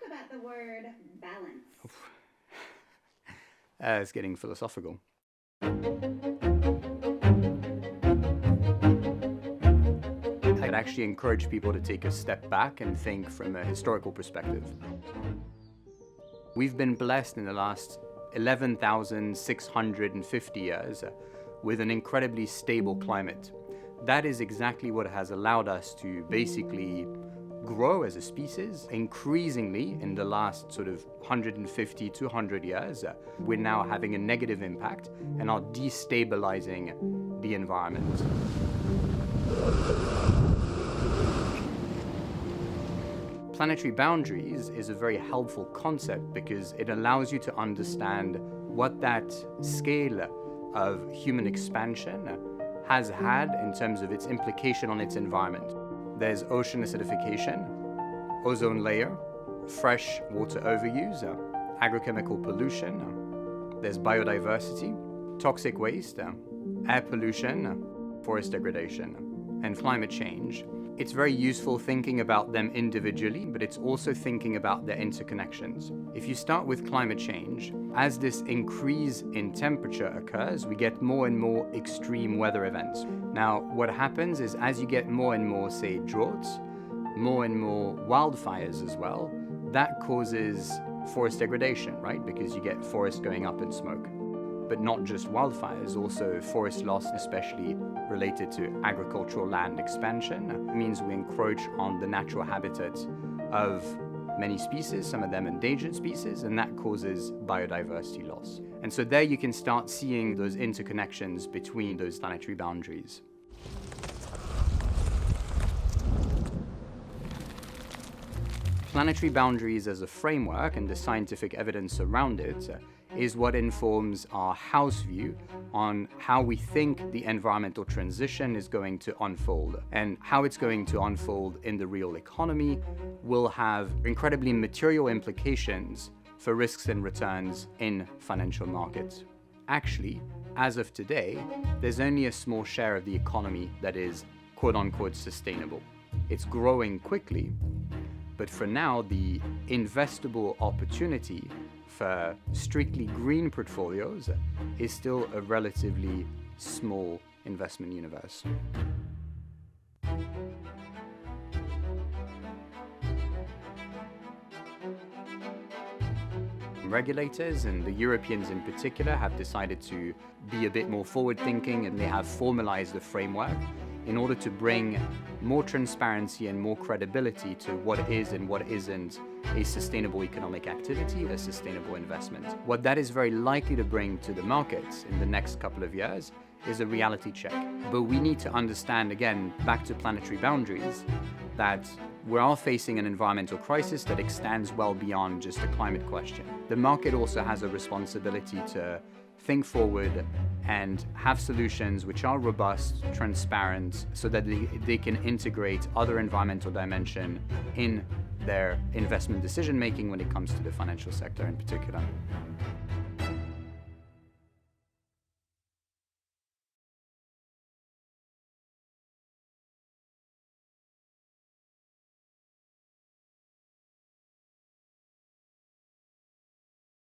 about the word balance. It's getting philosophical. I'd actually encourage people to take a step back and think from a historical perspective. We've been blessed in the last 11,650 years with an incredibly stable climate. That is exactly what has allowed us to basically grow as a species. Increasingly, in the last sort of 150, 200 years, we're now having a negative impact and are destabilizing the environment. Planetary boundaries is a very helpful concept because it allows you to understand what that scale of human expansion has had in terms of its implication on its environment. There's ocean acidification, ozone layer, fresh water overuse, agrochemical pollution, there's biodiversity, toxic waste, air pollution, forest degradation, and climate change. It's very useful thinking about them individually, but it's also thinking about their interconnections. If you start with climate change, as this increase in temperature occurs, we get more and more extreme weather events. Now, what happens is as you get more and more, say, droughts, more and more wildfires as well, that causes forest degradation, right? Because you get forests going up in smoke. But not just wildfires, also forest loss, especially related to agricultural land expansion, means we encroach on the natural habitat of many species, some of them endangered species, and that causes biodiversity loss. And so there you can start seeing those interconnections between those planetary boundaries. Planetary boundaries as a framework and the scientific evidence around it is what informs our house view on how we think the environmental transition is going to unfold. And how it's going to unfold in the real economy will have incredibly material implications for risks and returns in financial markets. Actually, as of today, there's only a small share of the economy that is quote-unquote sustainable. It's growing quickly, but for now, the investable opportunity for strictly green portfolios is still a relatively small investment universe. Regulators, and the Europeans in particular, have decided to be a bit more forward-thinking, and they have formalized a framework in order to bring more transparency and more credibility to what is and what isn't a sustainable economic activity, a sustainable investment. What that is very likely to bring to the markets in the next couple of years is a reality check. But we need to understand, again, back to planetary boundaries, that we are facing an environmental crisis that extends well beyond just a climate question. The market also has a responsibility to think forward and have solutions which are robust, transparent, so that they can integrate other environmental dimension in their investment decision making when it comes to the financial sector in particular.